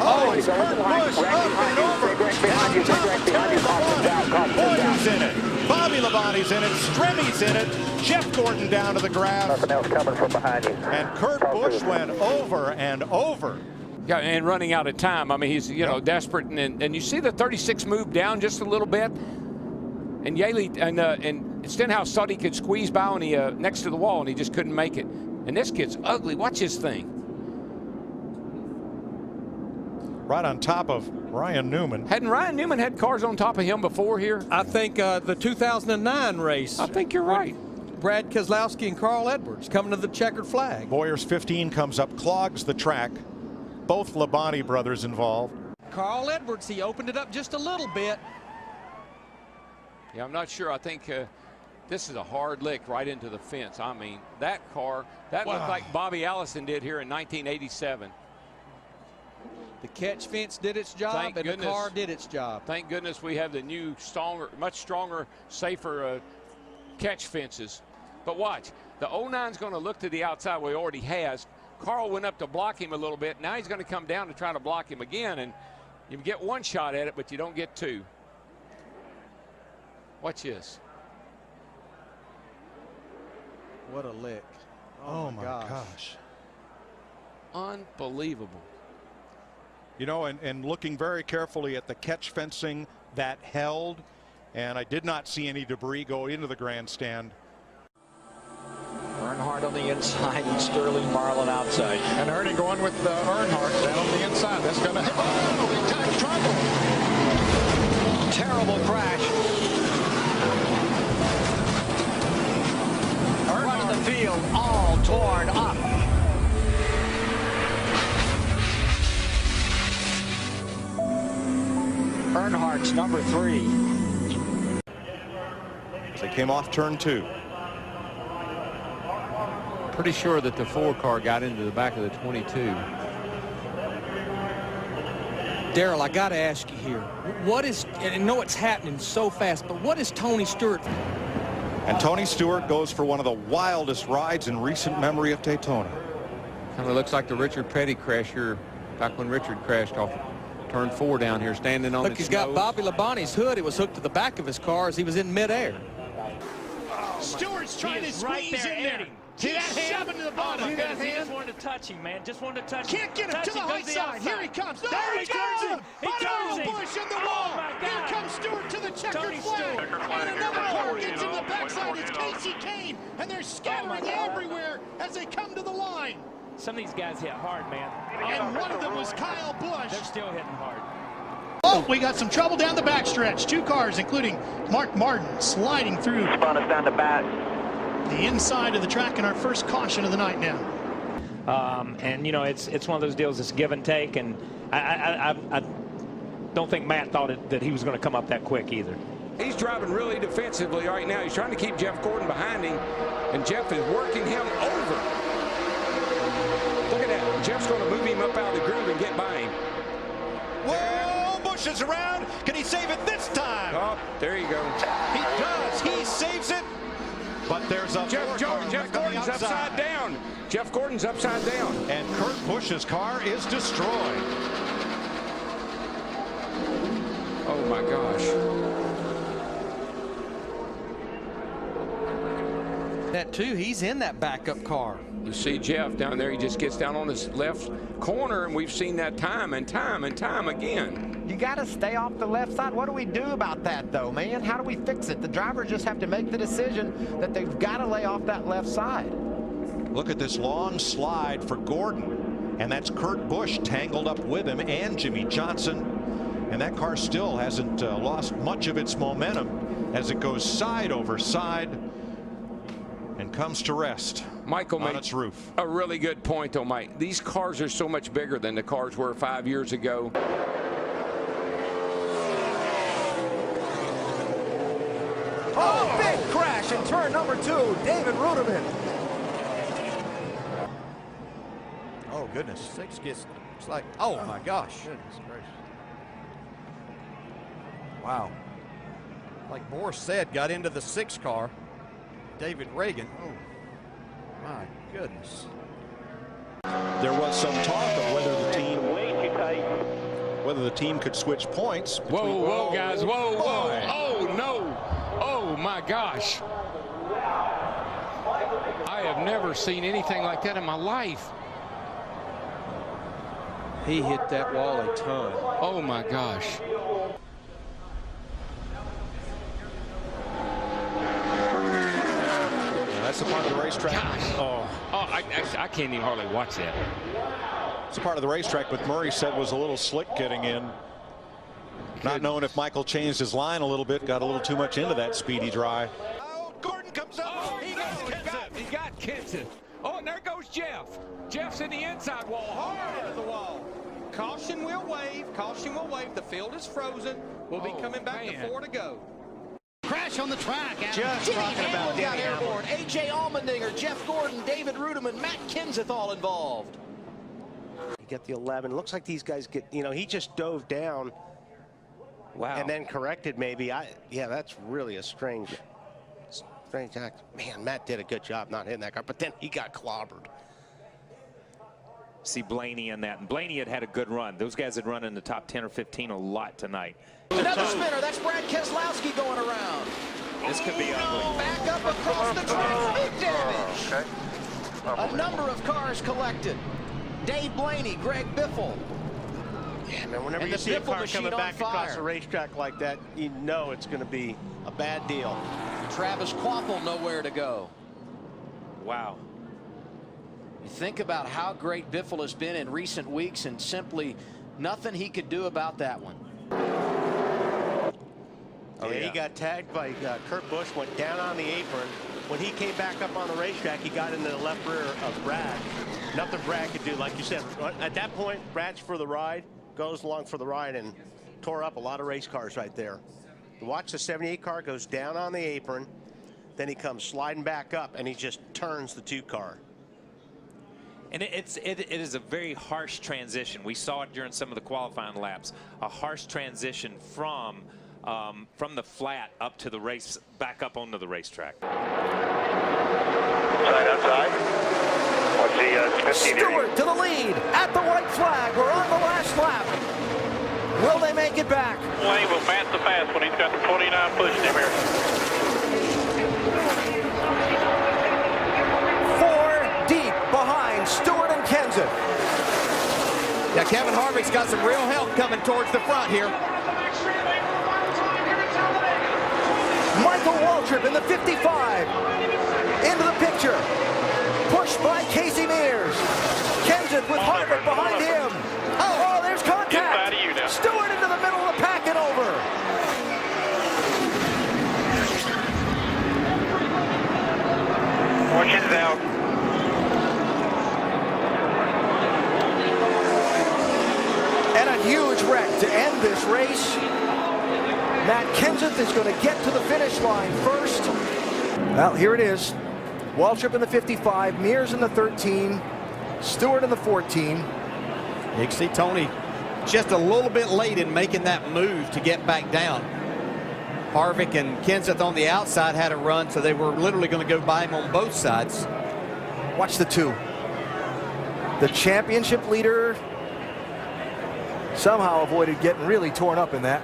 Oh, it's Kurt Busch up and over. Boyer's in it. Bobby Labonte's in it. Stremmy's in it. Jeff Gordon down to the ground. Nothing else coming from behind you. And Kurt Busch went over and over. Yeah, and running out of time. I mean, he's, you know, desperate. And you see the 36 move down just a little bit. And Yaley and Stenhouse thought he could squeeze by on the next to the wall, and he just couldn't make it. And this kid's ugly. Watch his thing. Right on top of Ryan Newman. Hadn't Ryan Newman had cars on top of him before here? I think the 2009 race. I think you're right. Brad Keselowski and Carl Edwards coming to the checkered flag. Boyer's 15 comes up, clogs the track. Both Labonte brothers involved. Carl Edwards, he opened it up just a little bit. Yeah, I'm not sure. I think this is a hard lick right into the fence. I mean, that car, that looked like Bobby Allison did here in 1987. The catch fence did its job, and the car did its job. Thank goodness we have the new, stronger, much stronger, safer catch fences. But watch, the 09's going to look to the outside where he already has. Carl went up to block him a little bit. Now he's going to come down to try to block him again, and you get one shot at it, but you don't get two. Watch this. What a lick. Oh my gosh. Unbelievable. You know, and looking very carefully at the catch fencing that held, and I did not see any debris go into the grandstand. Earnhardt on the inside and Sterling Marlin outside. And Ernie going with Earnhardt down on the inside. That's going to hit. Oh, he got trouble. Terrible crash. Front of the field all torn up. Earnhardt's number 3. As they came off turn 2. Pretty sure that the 4 car got into the back of the 22. Darrell, I got to ask you here. What is, and I know it's happening so fast, but what is Tony Stewart? And Tony Stewart goes for one of the wildest rides in recent memory of Daytona. Kind of looks like the Richard Petty crash here, back when Richard crashed off turn 4 down here, standing on the Look, he's got Bobby Labonte's hood. It was hooked to the back of his car as he was in midair. Stewart's trying to squeeze in there. See that hand? To the bottom. See that hand? He just wanted to touch him, man. Just wanted to touch him. Can't get him to the high side. Here he comes. No, there he turns him. He turns him. Busch in the wall. Here comes Stewart to the checkered flag. And another car gets in the backside. It's Casey Kane. And they're scattering everywhere as they come to the line. Some of these guys hit hard, man. And one of them was Kyle Busch. They're still hitting hard. Oh, we got some trouble down the backstretch. 2 cars, including Mark Martin, sliding through. Spun us down the back. The inside of the track and our first caution of the night now. And you know, it's one of those deals that's give and take, and I don't think Matt thought that he was going to come up that quick either. He's driving really defensively right now. He's trying to keep Jeff Gordon behind him, and Jeff is working him over. Look at that. Jeff's going to move him up out of the groove and get by him. Whoa, Busch is around. Can he save it this time? Oh, there you go. He does. He saves it. But there's a Jeff Gordon's upside down. Jeff Gordon's upside down. And Kurt Busch's car is destroyed. Oh my gosh. That too, he's in that backup car. You see Jeff down there, he just gets down on his left corner, and we've seen that time and time and time again. You got to stay off the left side. What do we do about that, though, man? How do we fix it? The drivers just have to make the decision that they've got to lay off that left side. Look at this long slide for Gordon, and that's Kurt Busch tangled up with him and Jimmy Johnson. And that car still hasn't lost much of its momentum as it goes side over side and comes to rest. Michael on made its roof. A really good point, though, Mike. These cars are so much bigger than the cars were 5 years ago. Oh, big crash in turn number 2. David Ruderman. Oh, goodness. 6 gets, it's like, oh, my gosh. Goodness gracious. Wow. Like Boris said, got into the 6 car. David Reagan. Oh, my goodness. There was some talk of whether the team Way too tight. whether the team could switch points. Whoa, whoa, guys, whoa, whoa. Oh, no. Oh, my gosh. I have never seen anything like that in my life. He hit that wall a ton. Oh, my gosh. That's the part of the racetrack. Gosh. Oh, I can't even hardly watch that. It's a part of the racetrack, but Murray said was a little slick getting in. Not knowing if Michael changed his line a little bit, got a little too much into that speedy dry. Oh, Gordon comes up. Oh, he got Kenseth. Oh, and there goes Jeff. Jeff's in the inside wall, hard into the wall. Caution will wave. Caution will wave. The field is frozen. We'll be coming back to 4 to go. Crash on the track. Just Jimmy talking about Hamlin got Danny Hamlin. airborne. A.J. Allmendinger, Jeff Gordon, David Rudiman, Matt Kenseth all involved. You get the 11. Looks like these guys get, you know, he just dove down. Wow. And then corrected maybe. Yeah, that's really a strange act. Man, Matt did a good job not hitting that car, but then he got clobbered. See Blaney in that. And Blaney had a good run. Those guys had run in the top 10 or 15 a lot tonight. Another spinner. That's Brad Keselowski going around. This could be ugly. Back up across the track. Big damage. A number of cars collected. Dave Blaney, Greg Biffle. Yeah, man, whenever And you the see a Biffle car machine coming on back across fire. a racetrack like that, you know it's going to be a bad deal. Travis Kvapil nowhere to go. Wow. You think about how great Biffle has been in recent weeks, and simply nothing he could do about that one. Oh, yeah, he got tagged by Kurt Busch, went down on the apron. When he came back up on the racetrack, he got into the left rear of Brad. Nothing Brad could do. Like you said, at that point, Brad's for the ride, goes along for the ride, and tore up a lot of race cars right there. Watch the 78 car goes down on the apron, then he comes sliding back up, and he just turns the 2 car. And it is a very harsh transition. We saw it during some of the qualifying laps. A harsh transition from the flat up to the race, back up onto the racetrack. Outside. What's the 15 Stewart to the lead at the white flag. We're on the last lap. Will they make it back? Wayne will pass the fast when he's got the 29 pushing him here. 4 deep behind Stewart and Kenseth. Now, Kevin Harvick's got some real help coming towards the front here. Michael Waltrip in the 55. Into the picture. Pushed by Casey Mears. Kenseth with Harvick behind him. Oh, there's contact. Inside of you now. Stewart into the middle of the pack and over. Caution's out. And a huge wreck to end this race. Matt Kenseth is going to get to the finish line first. Well, here it is. Waltrip in the 55, Mears in the 13, Stewart in the 14. You can see Tony just a little bit late in making that move to get back down. Harvick and Kenseth on the outside had a run, so they were literally going to go by him on both sides. Watch the 2. The championship leader somehow avoided getting really torn up in that.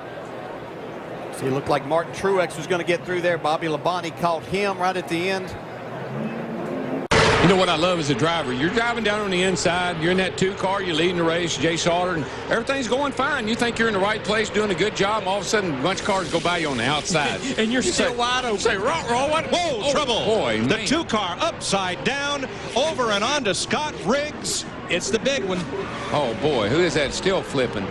So it looked like Martin Truex was going to get through there. Bobby Labonte caught him right at the end. You know what I love as a driver? You're driving down on the inside. You're in that 2 car. You're leading the race, Jay Sauter, and everything's going fine. You think you're in the right place, doing a good job. And all of a sudden, a bunch of cars go by you on the outside. And you're still wide open. Say, what? Whoa, trouble. Boy, the man. 2 car upside down, over and on to Scott Riggs. It's the big one. Oh, boy. Who is that still flipping?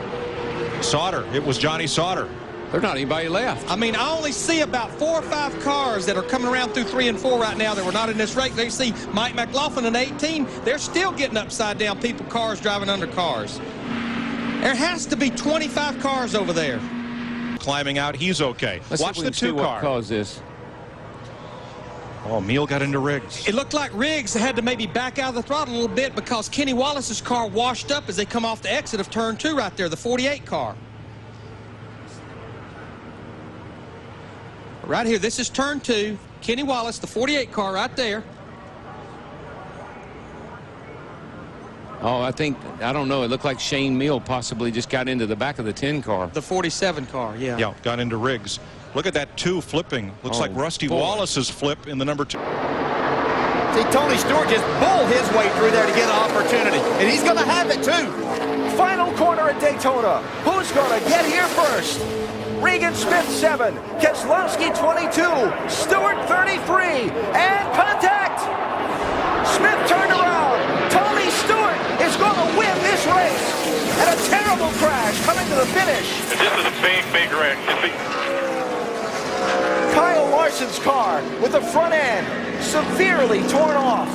Sauter. It was Johnny Sauter. There's not anybody left. I mean, I only see about 4 or 5 cars that are coming around through 3 and 4 right now that were not in this race. They see Mike McLaughlin in 18. They're still getting upside down people, cars driving under cars. There has to be 25 cars over there. Climbing out, he's okay. Let's Watch see if we the can see 2 what car. caused this. Oh, Meal got into Riggs. It looked like Riggs had to maybe back out of the throttle a little bit because Kenny Wallace's car washed up as they come off the exit of turn 2 right there, the 48 car. Right here, this is turn 2. Kenny Wallace, the 48 car right there. Oh, I don't know. It looked like Shane Meal possibly just got into the back of the 10 car. The 47 car, yeah. Yeah, got into Riggs. Look at that 2 flipping. Looks like Rusty Wallace's flip in the number 2. See, Tony Stewart just bulled his way through there to get an opportunity, and he's going to have it too. Final corner at Daytona. Who's going to get here first? Regan Smith 7, Keselowski 22, Stewart 33, and contact! Smith turned around. Tony Stewart is going to win this race. And a terrible crash coming to the finish. This is a big, big wreck. Kyle Larson's car with the front end severely torn off.